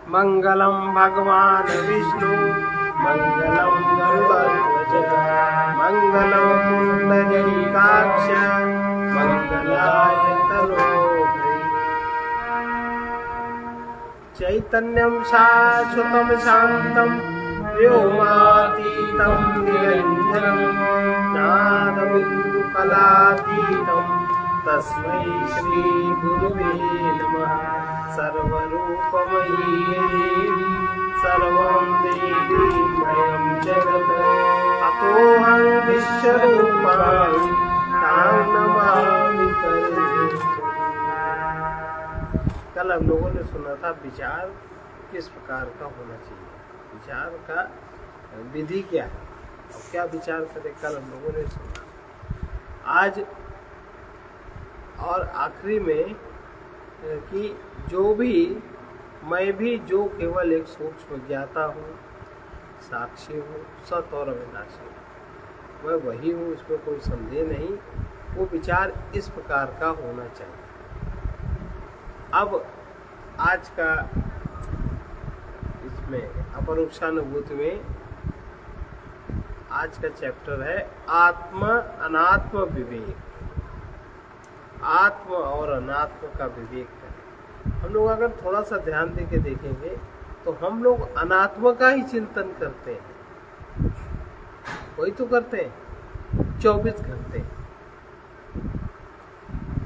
मंगलम भगवान विष्णु मंगलम गरुड़ध्वज मंगलम पुंडरीकाक्ष मंगलाय तनोहरि। चैतन्यं शाश्वतं शान्तं व्योमातीतं निरञ्जनं ज्ञानबिन्दुकलातीतं तस्मै श्री गुरुवे नमः। सर्वरूपमयी देवी सर्वं देवीमयं जगत् अतोऽहं विश्वरूपाणि तां नमामि सर्वेश्वरी। कल हम लोगों ने सुना था विचार किस प्रकार का होना चाहिए, विचार का विधि क्या है और क्या विचार करें, कल हम लोगों ने सुना। आज और आखिरी में कि जो भी मैं भी जो केवल एक सूक्ष्म ज्ञाता हूँ, साक्षी हूँ, सत और अविनाशी, मैं वही हूँ, इसमें कोई संदेह नहीं। वो विचार इस प्रकार का होना चाहिए। अब आज का इसमें अपरोक्षानुभूति में आज का चैप्टर है आत्म अनात्म विवेक। आत्म और अनात्म का विवेक करें। हम लोग अगर थोड़ा सा ध्यान देके देखेंगे तो हम लोग अनात्म का ही चिंतन करते हैं, वही तो करते हैं 24 घंटे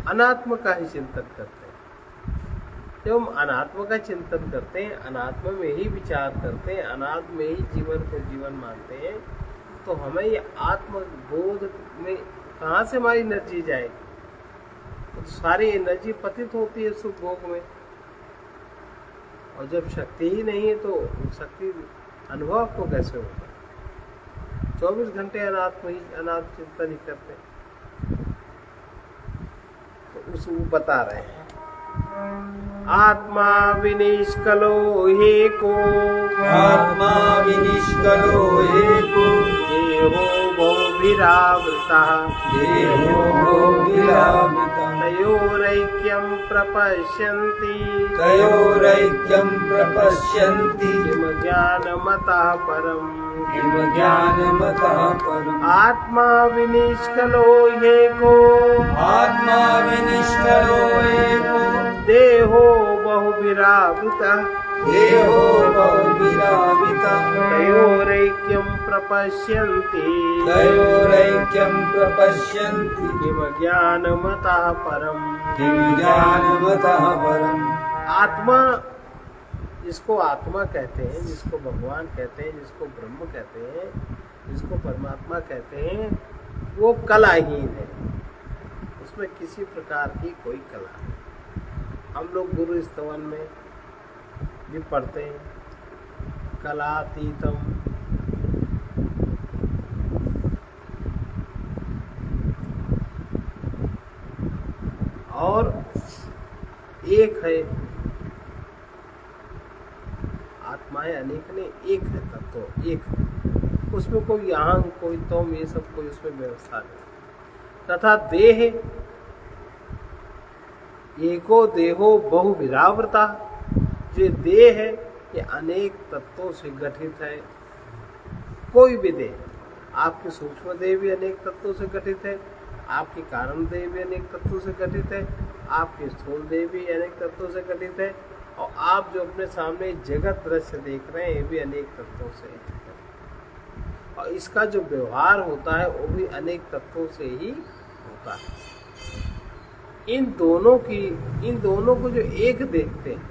अनात्म का ही चिंतन करते हैं। जब हम अनात्म का चिंतन करते हैं, अनात्म में ही विचार करते हैं, अनात्म में ही जीवन को जीवन मानते हैं, तो हमें ये आत्मबोध में कहाँ से हमारी एनर्जी जाएगी? तो सारी एनर्जी पतित होती है सुख भोग में, और जब शक्ति ही नहीं है तो शक्ति अनुभव को कैसे होगा? 24 घंटे अनात्म चिंतन ही करते हैं। तो उसको बता रहे हैं आत्मा विनिष्कलो एको, आत्मा विनिष्कलो एको, देहो बहुभिरावृतः, देहो बहुभिरावृतः, तयोरैक्यं प्रपश्यन्ति, तयोरैक्यं प्रपश्यन्ति, किम ज्ञानमतः परम्, किम ज्ञानमतः परम्। आत्मा विनिष्कलो एको, आत्मा विनिष्कलो एको, देहो बहुभिरावृतः, देहो बहुभिरावृतः, तयोरैक्यं प्रपश्यन्ति, तयोरैक्यं प्रपश्यन्ति, किम ज्ञानमतः परम्, किम ज्ञानमतः परम्। आत्मा, जिसको आत्मा कहते हैं, जिसको भगवान कहते हैं, जिसको ब्रह्म कहते हैं, जिसको परमात्मा कहते हैं, वो कलाहीन है, उसमें किसी प्रकार की कोई कला नहीं। हम लोग गुरु स्तवन में भी पढ़ते हैं कलातीतम, और एक है आत्माएं अनेक ने, एक है तत्व, एक है, उसमें कोई यहाँ कोई तुम ये सब कोई उसमें व्यवस्था नहीं। तथा देह एको देहो बहुविरावृता, जो देह है ये अनेक तत्वों से गठित है। कोई भी देह, आपकी सूक्ष्म देह भी अनेक तत्वों से गठित है, आपकी कारण देह भी अनेक तत्वों से गठित है, आपकी स्थूल देह भी अनेक तत्वों से गठित है, और आप जो अपने सामने जगत दृश्य देख रहे हैं ये भी अनेक तत्वों से है। और इसका जो व्यवहार होता है वो भी अनेक तत्वों से ही होता है। इन दोनों को जो एक देखते हैं,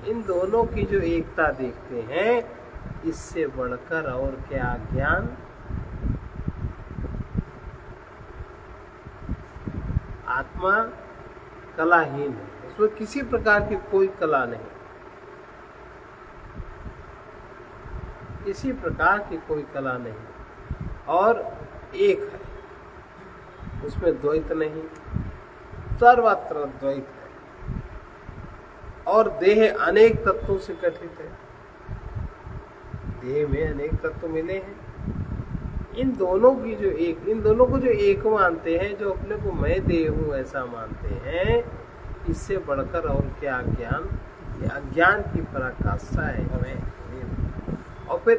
इन दोनों की जो एकता देखते हैं, इससे बढ़कर और क्या ज्ञान? आत्मा कलाहीन है, उसमें किसी प्रकार की कोई कला नहीं, किसी प्रकार की कोई कला नहीं, और एक है, उसमें द्वैत नहीं, सर्वत्र द्वैत है। और देह अनेक तत्वों से गठित है, देह में अनेक तत्व मिले हैं। इन दोनों को जो एक मानते हैं, जो अपने को मैं देह हूँ ऐसा मानते हैं, इससे बढ़कर और क्या ज्ञान ये अज्ञान की पराकाष्ठा है हमें। और फिर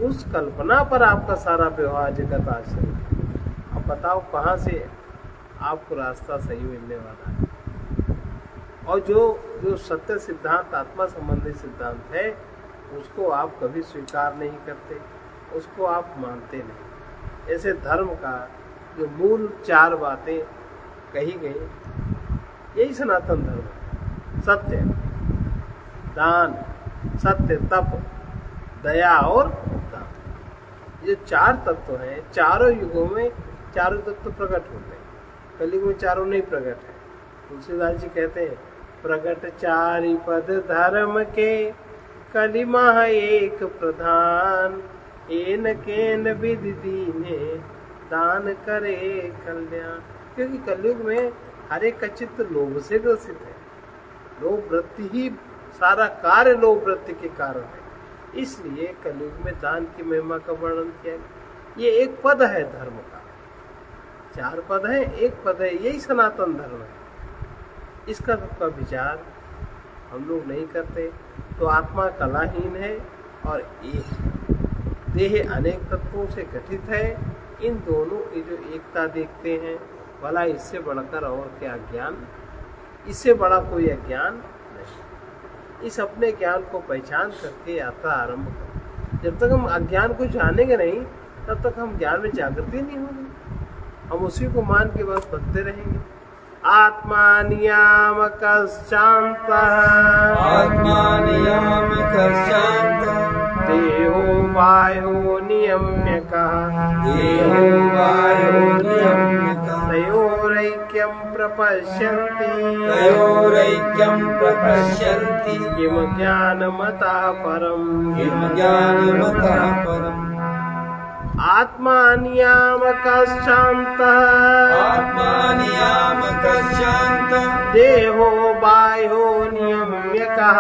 उस कल्पना पर आपका सारा व्यवहार जगत आश्रित है। अब बताओ कहाँ से आपको रास्ता सही मिलने वाला है। और जो सत्य सिद्धांत, आत्मा संबंधी सिद्धांत है, उसको आप कभी स्वीकार नहीं करते, उसको आप मानते नहीं। ऐसे धर्म का जो मूल 4 बातें कही गई, यही सनातन धर्म है। सत्य, दान, सत्य, तप, दया और दान। ये 4 तत्व हैं। चारों युगों में चारों तत्व प्रकट होते हैं। कलयुग में चारों नहीं प्रकट है। तुलसीदास जी कहते हैं, प्रकट 4 पद धर्म के, कलिमा एक प्रधान, एन केन विधि दीने, दान करे कल्याण। क्योंकि कलयुग में हर एक का चित्त लोभ से ग्रसित है। लोभ वृत्ति ही, सारा कार्य लोभ वृत्ति के कारण है। इसलिए कलयुग में दान की महिमा का वर्णन किया गया। ये एक पद है धर्म का। 4 पद है, एक पद है, यही सनातन धर्म है। इसका सबका विचार हम लोग नहीं करते। तो आत्मा कलाहीन है और एक देह अनेक तत्वों से गठित है। इन दोनों की जो एकता देखते हैं, भला इससे बढ़कर और क्या ज्ञान, इससे बड़ा कोई अज्ञान नहीं। इस अपने ज्ञान को पहचान करके यात्रा आरंभ करें। जब तक हम अज्ञान को जानेंगे नहीं, तब तक हम ज्ञान में जागृति नहीं होगी। हम उसी को मान के बस बनते रहेंगे। आत्मा नियामक शांत, आत्मा नियामक शांत, देहो वायो नियम्यकः, देहो वायो नियम्यकः, तयोरैक्यं प्रपश्यन्ति, तयोरैक्यं प्रपश्यन्ति, किं ज्ञानमतः परम्, किं ज्ञानमतः परम्। आत्मा नियामक शांत, आत्मा नियामक शांत, देहो बाह्यो नियम्यकः,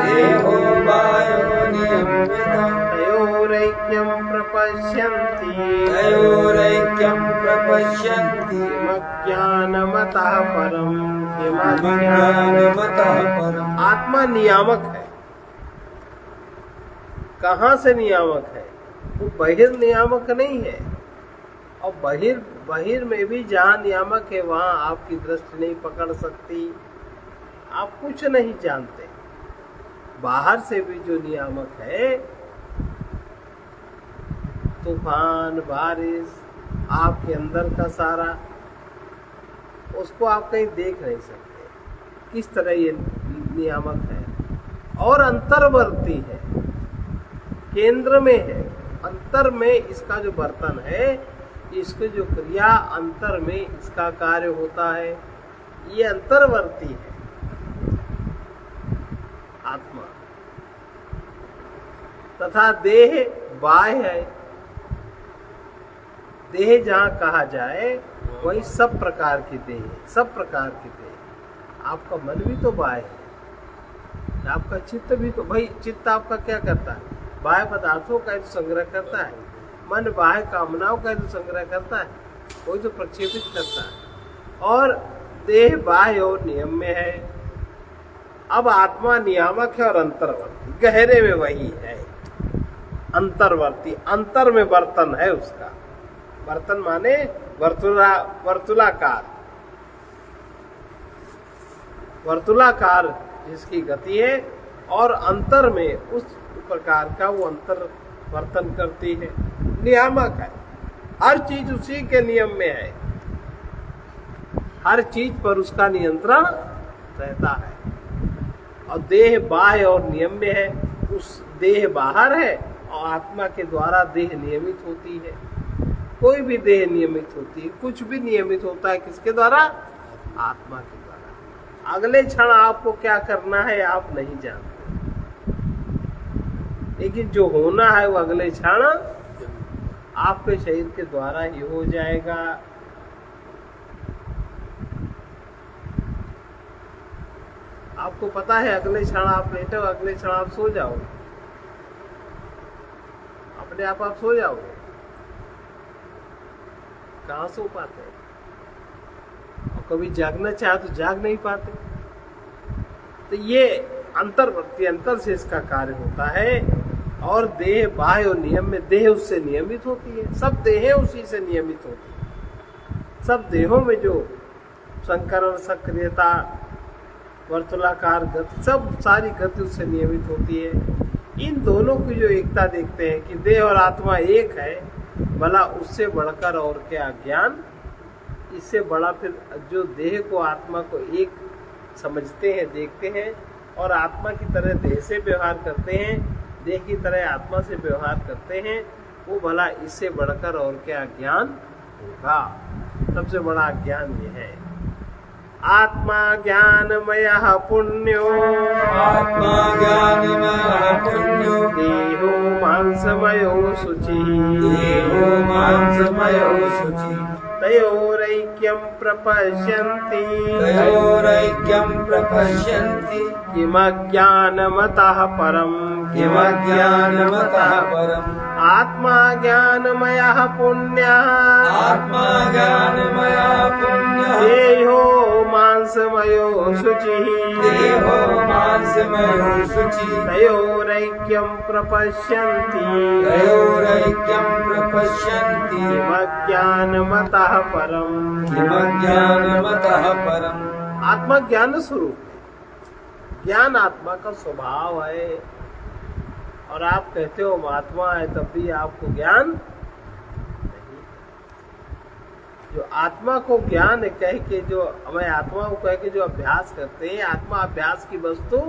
देहो वायो नियम्यकः, तयोरैक्यं प्रपश्यन्ति, तयोरैक्यं प्रपश्यन्ति, किमज्ञानमतः परम्, ज्ञानमतः परम्। आत्मा नियामक है। कहाँ से नियामक है? वो बहिर्नियामक नहीं है। और बहिर में भी जहाँ नियामक है, वहाँ आपकी दृष्टि नहीं पकड़ सकती। आप कुछ नहीं जानते। बाहर से भी जो नियामक है, तूफान, बारिश, आपके अंदर का सारा, उसको आप कहीं देख नहीं सकते किस तरह ये नियामक है। और अंतर्वर्ती है, केंद्र में है। अंतर में इसका जो बर्तन है, इसकी जो क्रिया अंतर में इसका कार्य होता है, ये अंतर्वर्ती है आत्मा। तथा देह बाह्य है। देह जहाँ कहा जाए, वही सब प्रकार की देह, सब प्रकार की देह। आपका मन भी तो बाह्य है, आपका चित्त भी तो, भाई चित्त आपका क्या करता है? बाह्य पदार्थों का जो संग्रह करता है। मन बाह्य कामनाओं का जो संग्रह करता है, वही तो प्रक्षेपित करता है। और देह बाह्य और नियम में है। अब आत्मा नियामक है और अंतर्वर्ती, गहरे में वही है अंतर्वर्ती। अंतर में बर्तन है उसका। बर्तन माने वर्तुलाकार, वर्तुलाकार जिसकी गति है, और अंतर में उस प्रकार का वो अंतर वर्तन करती है। नियामक है। हर चीज उसी के नियम में है। हर चीज पर उसका नियंत्रण रहता है। और देह बाह्य और नियम में है। उस देह बाहर है और आत्मा के द्वारा देह नियमित होती है। कोई भी देह नियमित होती है, कुछ भी नियमित होता है किसके द्वारा? आत्मा के द्वारा। अगले क्षण आपको क्या करना है आप नहीं जानते, लेकिन जो होना है वो अगले क्षण आपके शरीर के द्वारा ही हो जाएगा। आपको पता है अगले क्षण आप लेटे हो, अगले क्षण आप सो जाओगे, अपने आप सो जाओगे। कहाँ सो पाते? और कभी जागना चाहे तो जाग नहीं पाते। तो ये अंतर्वर्ती, अंतर से इसका कार्य होता है। और देह बाह्य और नियम में, देह उससे नियमित होती है, सब देहें उसी से नियमित होती है। सब देहों में जो संकरण, सक्रियता, वर्तुलाकार गति, सब सारी गति उससे नियमित होती है। इन दोनों की जो एकता देखते हैं कि देह और आत्मा एक है, भला उससे बढ़कर और क्या ज्ञान, इससे बड़ा फिर जो देह को आत्मा को एक समझते हैं, देखते हैं और आत्मा की तरह देह से व्यवहार करते हैं, देह की तरह आत्मा से व्यवहार करते हैं, वो भला इससे बढ़कर और क्या ज्ञान होगा। सबसे बड़ा ज्ञान ये है। आत्मा ज्ञानमय पुण्यो, आत्मा ज्ञानमय पुण्यो, देहो मांसमयो शुचि, देहो मांसमयो शुचि, तयोरैक्यं प्रपश्यन्ति, तयोरैक्यं प्रपश्यन्ति, किमज्ञानमतः परम्, किमज्ञानमतः परम्। आत्मा ज्ञानमयः पुण्यः, आत्मा ज्ञानमयः पुण्यः, देहो मांसमयो शुचिः, देहो मांसमयो शुचि, तयोरैक्यं प्रपश्यन्ति, तयोरैक्यं प्रपश्यन्ति, किमज्ञानमतः परम्, किमज्ञानमतः परम्। आत्मा ज्ञान स्वरूप है। ज्ञान आत्मा का स्वभाव है। और आप कहते हो महात्मा है तब भी आपको ज्ञान नहीं। जो आत्मा को ज्ञान कह के, जो हमें आत्मा को कह के जो अभ्यास करते हैं, आत्मा अभ्यास की वस्तु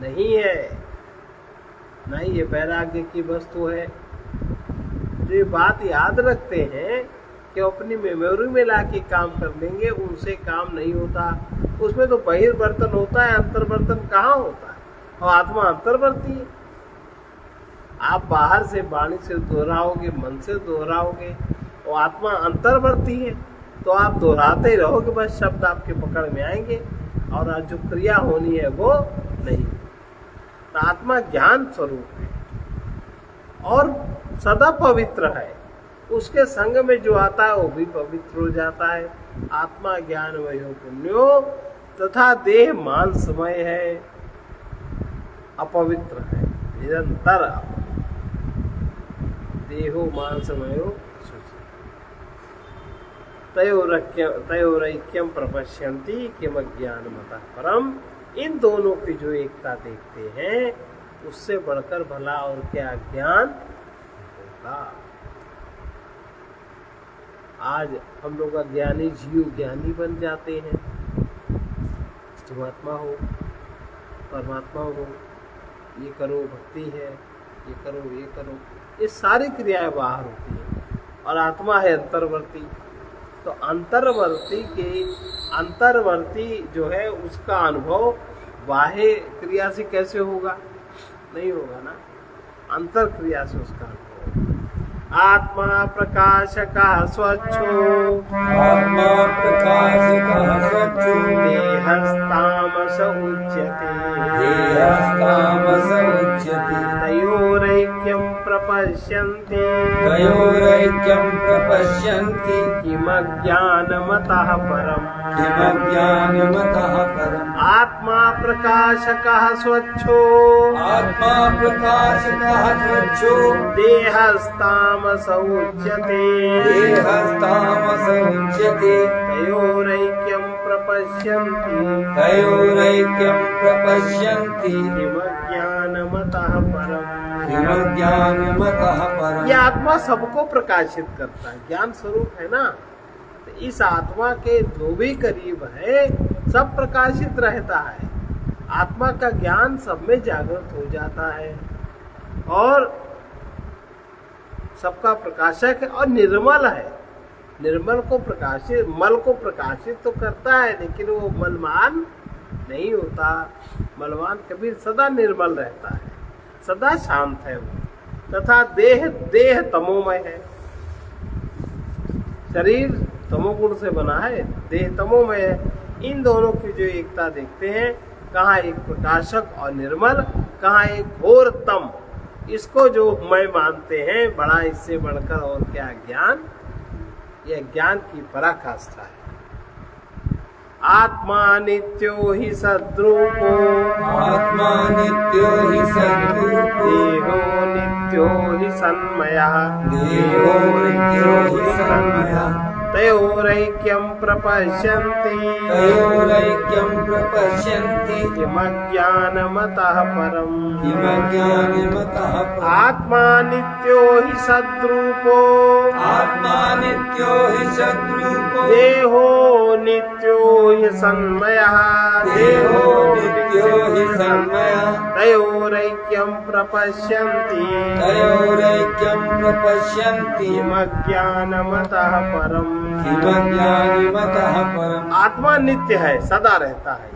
नहीं है, नहीं ये वैराग्य की वस्तु है। जो ये बात याद रखते हैं कि अपनी मेमोरी में लाके काम कर लेंगे, उनसे काम नहीं होता। उसमें तो बहिर्वर्तन होता है, अंतर्वर्तन कहाँ होता है। और आत्मा अंतर्वर्ती है। आप बाहर से वाणी से दोहराओगे, मन से दोहराओगे, और आत्मा अंतर्वर्ती है, तो आप दोहराते ही रहोगे, बस शब्द आपके पकड़ में आएंगे और जो क्रिया होनी है वो नहीं। तो आत्मा ज्ञान स्वरूप है और सदा पवित्र है। उसके संग में जो आता है वो भी पवित्र हो जाता है। आत्मा ज्ञानमय पुण्यो तथा देह मांसमय है, अपवित्र है, निरंतर देहो मांसमयो शुचि, तयोरैक्यं प्रपश्यन्ति किमज्ञानमतः परम्। इन दोनों की जो एकता देखते हैं, उससे बढ़कर भला और क्या ज्ञान होगा। आज हम लोग अज्ञानी जीव ज्ञानी बन जाते हैं। जीवात्मा हो, परमात्मा हो, ये करो भक्ति है, ये करो, ये करो, ये सारी क्रियाएं बाहर होती हैं। और आत्मा है अंतर्वर्ती। तो अंतर्वर्ती जो है उसका अनुभव बाह्य क्रिया से कैसे होगा? नहीं होगा ना, अंतर क्रिया से उसका अनुभव। आत्मा प्रकाशकः स्वच्छो, आत्मा प्रकाशकः स्वच्छो, देहस्तामस उच्यते, देहस्तामस उच्यते, तयोरैक्यं प्रपश्यन्ति, तयोरैक्यं प्रपश्यन्ति, किमज्ञानमतः परम्, किमज्ञानमतः परम्। आत्मा प्रकाशकः स्वच्छो, आत्मा प्रकाशकः स्वच्छो, देहस्तामस उच्यते, देहस्तामस उच्यते, तयोरैक्यं प्रपश्यन्ति, तयोरैक्यं प्रपश्यन्ति, किमज्ञानमतः परम्, किमज्ञानमतः परम्। यह आत्मा सबको प्रकाशित करता है, ज्ञान स्वरूप है ना। तो इस आत्मा के जो भी करीब है सब प्रकाशित रहता है। आत्मा का ज्ञान सब में जागृत हो जाता है और सबका प्रकाशक है और निर्मल है। निर्मल को प्रकाशित, मल को प्रकाशित तो करता है, लेकिन वो मलमान नहीं होता। मलमान कभी सदा निर्मल रहता है, सदा शांत है वो। तथा देह तमोमय है, शरीर तमोगुण से बना है, देह तमोमय है। इन दोनों की जो एकता देखते हैं, कहाँ एक प्रकाशक और निर्मल, कहाँ एक घोर तम। इसको जो मैं मानते हैं, बड़ा इससे बढ़कर और क्या ज्ञान, यह ज्ञान की पराकाष्ठा है। आत्मा नित्यो हि सद्रूपो आत्मा नित्यो हि सद्रूपो देहो नित्यो हि सन्मयः देहो नित्यो हि सन्मयः तयोरैक्यं प्रपश्यन्ति तयोरैक्यं प्रपश्यन्ति किमज्ञानमतः परम् किमज्ञानमतः परम् आत्मा नित्यो हि सद्रूपो आत्मा नित्यो हि सद्रूपो देहो नित्यो हि सन्मयः देहो नित्यो हि सन्मयः तयोरैक्यं प्रपश्यन्ति तयोरैक्यं प्रपश्यन्ति किमज्ञानमतः परम् किमज्ञानमतः परम् आत्मा नित्य है, सदा रहता है,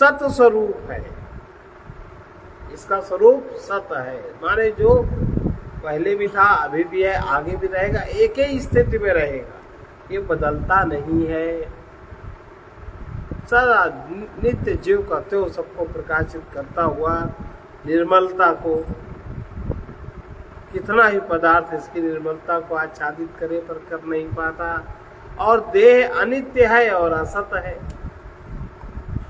सत स्वरूप है। इसका स्वरूप सत है, माने जो पहले भी था, अभी भी है, आगे भी रहेगा, एक ही स्थिति में रहेगा, ये बदलता नहीं है। सदा नित्य जीव का त्यो सबको प्रकाशित करता हुआ निर्मलता को, कितना ही पदार्थ इसकी निर्मलता को आच्छादित करे पर कर नहीं पाता। और देह अनित्य है और असत है,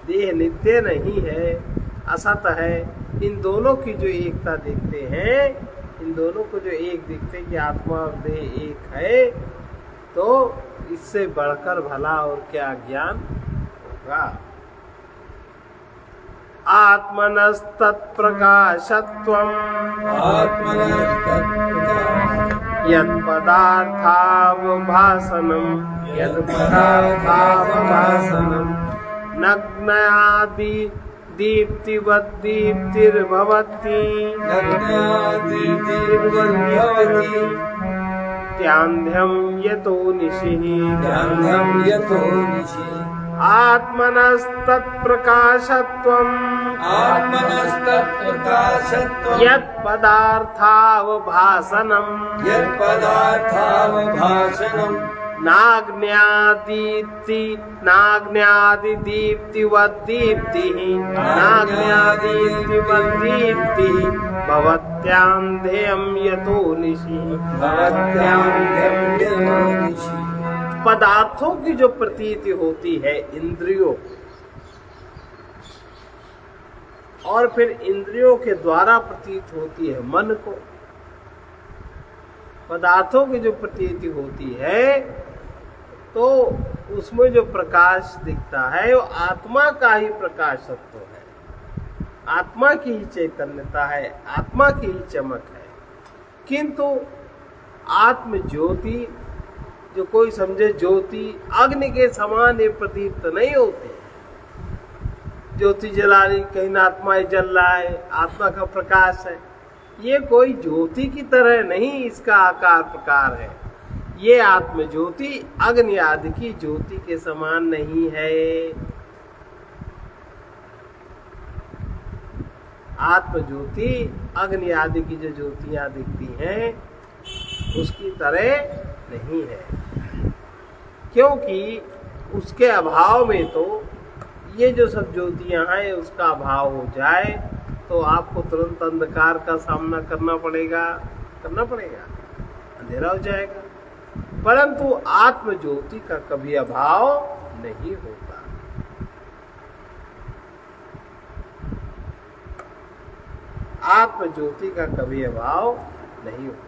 देह नित्य नहीं है, असत है। इन दोनों की जो एकता देखते हैं, इन दोनों को जो एक देखते हैं कि आत्मा और देह एक है, तो इससे बढ़कर भला और क्या ज्ञान होगा। आत्मनस्तत्प्रकाशत्वम् यत्पदार्थावभासनं नग्नादि दीप्तिवद्दीप्तिर्भवति त्यान्ध्यं यतो निशिः आत्मनस्तत्प्रकाशत्वम् यत्पदार्थावभासनं नाग्न्यादिदीप्तिवद्दीप्तिः भवत्यान्ध्यं यतो निशिः पदार्थों की जो प्रतीति होती है इंद्रियों, और फिर इंद्रियों के द्वारा प्रतीत होती है मन को। पदार्थों की जो प्रतीति होती है तो उसमें जो प्रकाश दिखता है वो आत्मा का ही प्रकाशत्व है, आत्मा की ही चैतन्यता है, आत्मा की ही चमक है। किंतु आत्म ज्योति जो कोई समझे ज्योति अग्नि के समान ये प्रतीत नहीं होती। ज्योति जला रही, कहीं ना आत्मा जल रहा है, आत्मा का प्रकाश है, ये कोई ज्योति की तरह नहीं इसका आकार प्रकार है। ये आत्म ज्योति अग्नि आदि की ज्योति के समान नहीं है। आत्म ज्योति अग्नि आदि की जो ज्योतियां दिखती हैं उसकी तरह नहीं है, क्योंकि उसके अभाव में तो ये जो सब ज्योतियां हैं उसका अभाव हो जाए तो आपको तुरंत अंधकार का सामना करना पड़ेगा, अंधेरा हो जाएगा। परंतु आत्म ज्योति का कभी अभाव नहीं होता। आत्म ज्योति का कभी अभाव नहीं होता,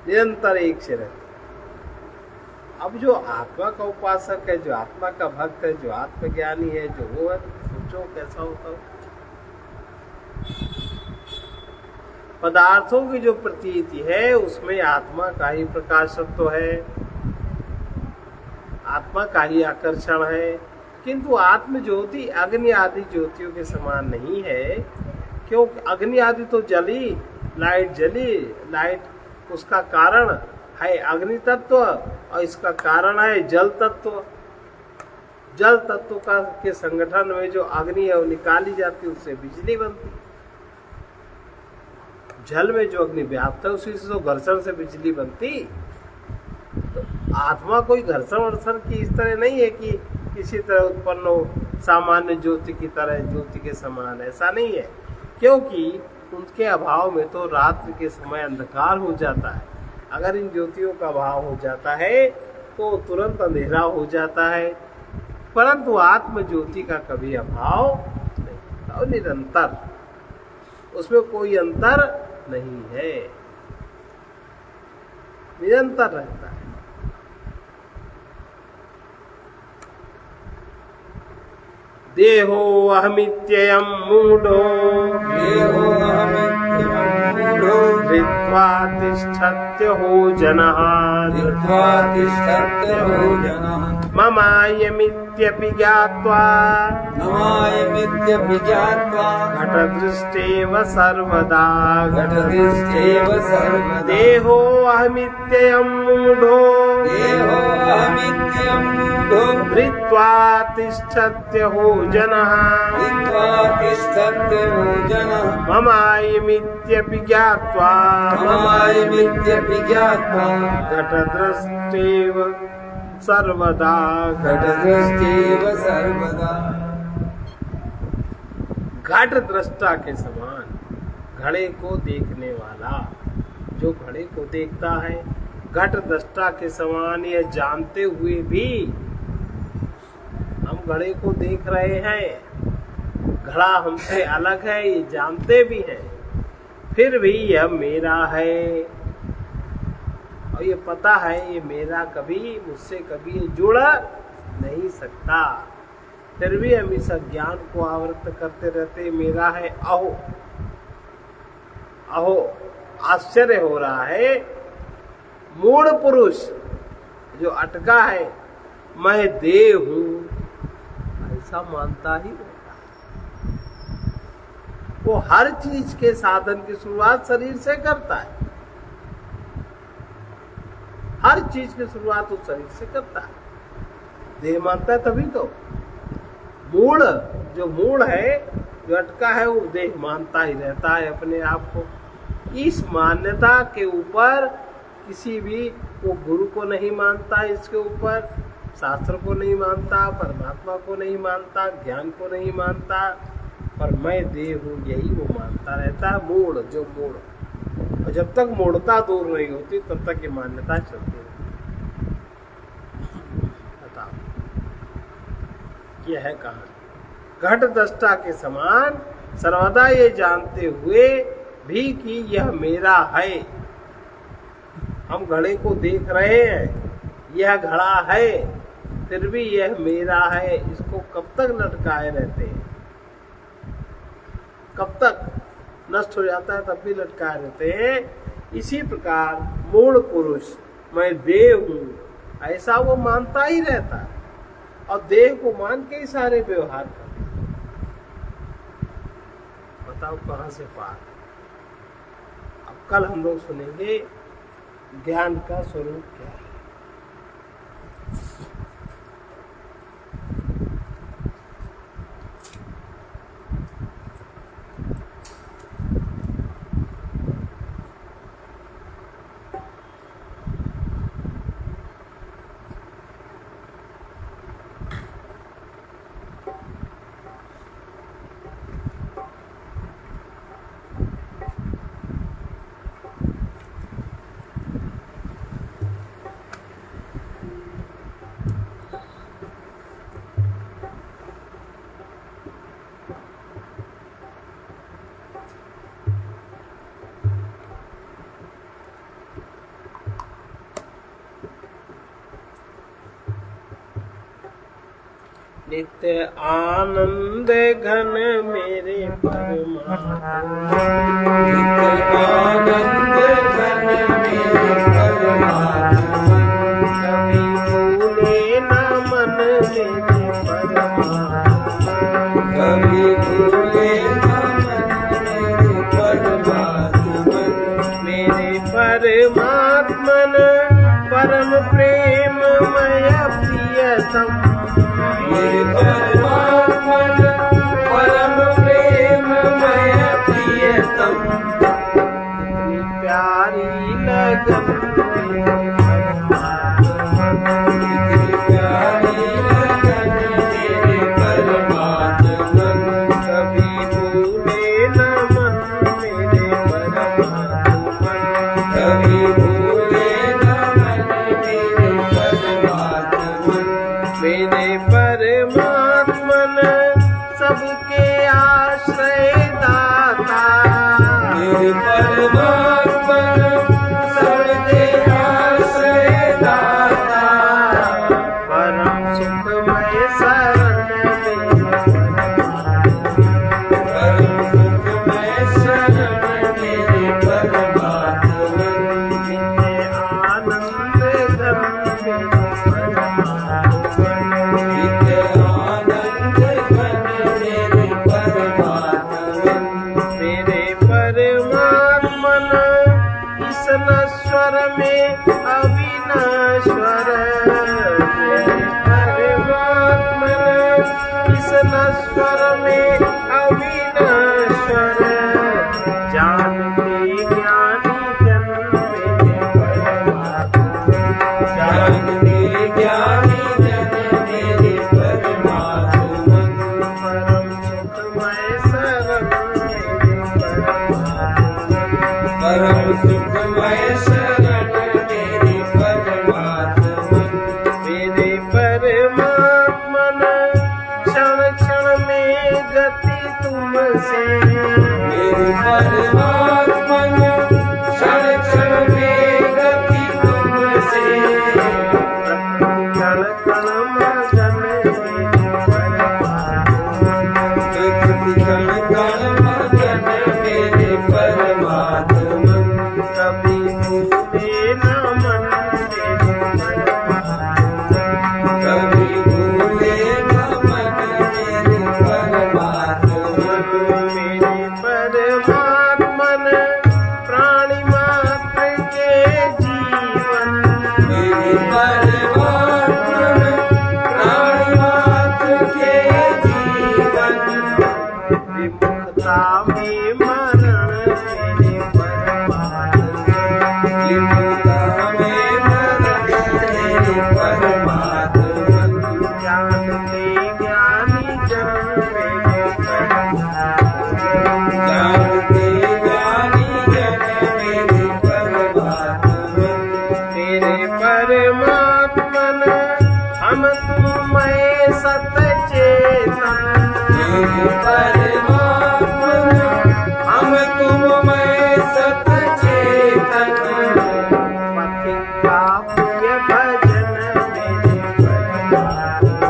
निरंतर एक से रहता। अब जो आत्मा का उपासक है, जो आत्मा का भक्त है, जो आत्मज्ञानी है, जो वो है, सोचो कैसा होता हो। पदार्थों की जो प्रतीति है उसमें आत्मा का ही प्रकाशत्व है, आत्मा का ही आकर्षण है। किंतु आत्म ज्योति अग्नि आदि ज्योतियों के समान नहीं है, क्योंकि अग्नि आदि तो जली, लाइट जली, लाइट उसका कारण है अग्नि तत्व और इसका कारण है जल तत्व। जल तत्व का के संगठन में जो अग्नि है वो निकाली जाती, उससे बिजली बनती। जल में जो अग्नि व्याप्त है उसी से तो घर्षण से बिजली बनती। तो आत्मा कोई घर्षण वर्षण की इस तरह नहीं है कि किसी तरह उत्पन्न हो, सामान्य ज्योति की तरह ज्योति के समान, ऐसा नहीं है। क्योंकि उनके अभाव में तो रात्रि के समय अंधकार हो जाता है। अगर इन ज्योतियों का अभाव हो जाता है तो तुरंत अंधेरा हो जाता है, परंतु आत्म ज्योति का कभी अभाव नहीं, और निरंतर, उसमें कोई अंतर नहीं है, निरंतर रहता है। देहो अहमित्ययं मूढ़ो धृत्वा तिष्ठत्यो जनः ममायमित्यपि ज्ञात्वा घटदृष्टेव सर्वदा देहो अहमित्ययं मूढ़ो धृत्वा तिष्ठत्यो जनः ममायमित्यपि ज्ञात्वा घटदृष्टेव सर्वदा घट दृष्टा के समान, घड़े को देखने वाला जो घड़े को देखता है, घट दृष्टा के समान, यह जानते हुए भी हम घड़े को देख रहे हैं, घड़ा हमसे अलग है ये जानते भी हैं, फिर भी यह मेरा है और ये पता है ये मेरा, कभी मुझसे कभी ये जुड़ नहीं सकता, फिर भी हम इस ज्ञान को आवृत करते रहते, मेरा है। अहो अहो आश्चर्य हो रहा है, मूढ़ पुरुष जो अटका है मैं देह हूं ऐसा मानता ही रहता है। वो हर चीज के साधन की शुरुआत शरीर से करता है, हर चीज की शुरुआत वो शरीर से करता है, देह मानता है तभी तो। मूढ़ जो मूढ़ है, जो अटका है, वो देह मानता ही रहता है अपने आप को। इस मान्यता के ऊपर किसी भी, वो गुरु को नहीं मानता, इसके ऊपर शास्त्र को नहीं मानता, परमात्मा को नहीं मानता, ज्ञान को नहीं मानता, पर मैं देह हूँ यही वो मानता रहता है। मूढ़ जो मूढ़, और जब तक मूढ़ता दूर नहीं होती तब तक ये मान्यता चलती है। बताओ यह है कहानी। घट दृष्टा के समान सर्वदा ये जानते हुए भी कि यह मेरा है, हम घड़े को देख रहे हैं, यह घड़ा है, फिर भी यह मेरा है, इसको कब तक लटकाए रहते हैं, कब तक नष्ट हो जाता है तब भी लटकाए रहते हैं। इसी प्रकार मूढ़ पुरुष मैं देह हूं ऐसा वो मानता ही रहता है, और देह को मान के ही सारे व्यवहार करते हैं। बताओ कहां से पार। अब कल हम लोग सुनेंगे ज्ञान का स्वरूप क्या है। नित्य आनंद घन मेरे परमात्मा, नित्य आनंद घन मेरे परमात्मा, कभी भूले न मन मेरे परमात्मा, कभी भूले न मन मेरे परमात्मा, मेरे परमात्मन परम प्रेममय प्रियतम, मेरे परमात्मन परम प्रेममय प्रियतम, कितनी प्यारी लगन मेरे परमात्मा, कितनी प्यारी लगन मेरे परमात्मा, सबके आश्रय दाता। मेरे परमात्मन सबके आश्रय दाता। परम सुखमय शरण परम सुखमय शरण मेरे परमात्मा। नित्य आनंद घन मेरे परमात्मा। नित्य आनंद घन मेरे परमात्मा। मेरे परमात्मन इस नश्वर में अविनाश्वर। मेरे परमात्मन इस नश्वर में अविनाश्वर। जानते ज्ञानी जन मेरे परमात्मा। जानते ज्ञानी जन मेरे परमात्मा। परम सुखमय शरण मेरे परमात्मा। परम सुखमय शरण मेरे परमात्मा। मेरे परमात्मन क्षण क्षण में गति तुमसे। मेरे परमात्मन क्षण क्षण में गति तुमसे। क्षण क्षण मगन मेरे परमात्मा। प्रकृति कण कण मगन मेरे परमात्मा। कभी भूले न मन मेरे परमात्मा। कभी भूले न मन मेरे परमात्मा। मेरे परमात्मन प्राणी मात्र के जीवन। मेरे परमात्मन प्राणी मात्र के जीवन। विमुखता में मरण मेरे परमात्मा। विमुखता में मरण मेरे परमात्मा। जानते ज्ञानी जन मेरे परमात्मा। जानते ज्ञानी जन मेरे परमात्मा। मेरे परमात्मन हम तुम्हें सतचेतन। मेरे परमात्मन हम तुममय सतचेतन। पथिक काव्य भजन मेरे परमात्मा।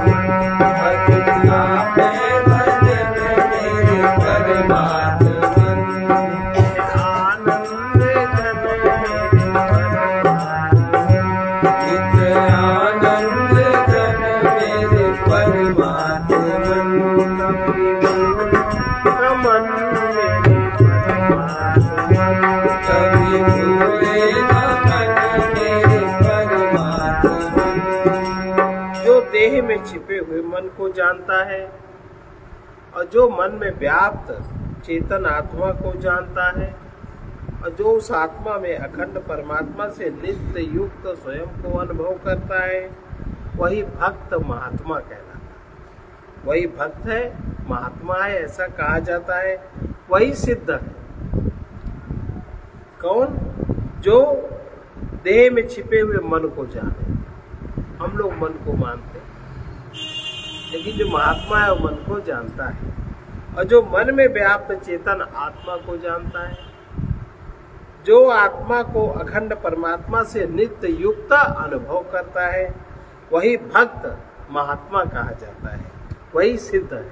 पथिक काव्य भजन मेरे परमात्मा। आनंद घन मेरे परमात्मा। नित्य आनंद घन मेरे परमात्मा। मन मेरे परमात्मा। कभी भूले न मन मेरे परमात्मा। जो देह में छिपे हुए मन को जानता है और जो मन में व्याप्त चेतन आत्मा को जानता है और जो उस आत्मा में अखंड परमात्मा से नित्य युक्त स्वयं को अनुभव करता है, वही भक्त महात्मा कहलाता है। वही भक्त है, महात्मा है, ऐसा कहा जाता है। वही सिद्ध है। कौन? जो देह में छिपे हुए मन को जाने। हम लोग मन को मानते हैं, लेकिन जो महात्मा है वो मन को जानता है और जो मन में व्याप्त चेतन आत्मा को जानता है, जो आत्मा को अखंड परमात्मा से नित्य युक्त अनुभव करता है, वही भक्त महात्मा कहा जाता है। वही सिद्ध है।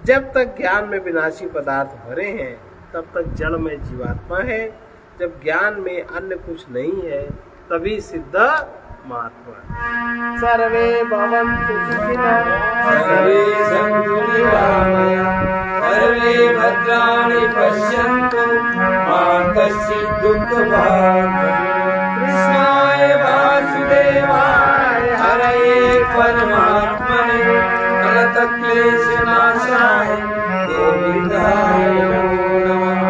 जब तक ज्ञान में विनाशी पदार्थ भरे हैं, तब तक जड़ में जीवात्मा है। जब ज्ञान में अन्य कुछ नहीं है, तभी सिद्ध महात्मा। सर्वे भवन्तु सुखिनः। सर्वे सन्तु निरामयाः। सर्वे भद्राणि पश्यन्तु मा कश्चित् दुःखभाग्। कृष्णाय वासुदेवाय हरये परमात्मने कलतक्लेशनाशाय गोविन्दाय नमो नमः।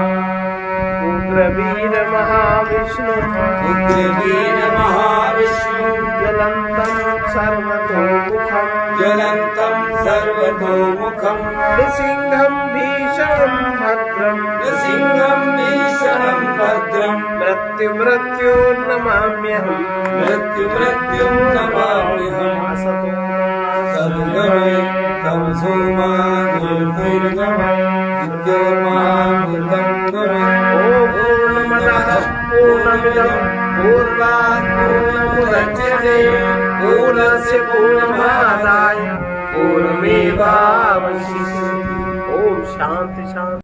उग्रवीर महाविष्णु उग्रवीर महाविष्णु ज्वलन्तं सर्वतोमुखं ज्वलन्तं सर्वतोमुखं नृसिंहं भीषणं भद्रं नृसिंहं भीषणं भद्रं मृत्युर्नमाम्यहम् मृत्युं नमाम्यहम्। असतो मा सद्गमे तमसो मा ज्योतिर्गमय विद्योर्मामृतं गमय ओम पूर्णमदः पूर्णमिदं पूर्णात् पूर्णमुदच्यते पूर्णस्य पूर्णमादाय पूर्णमेवावशिष्यते। ओम शांति शांति।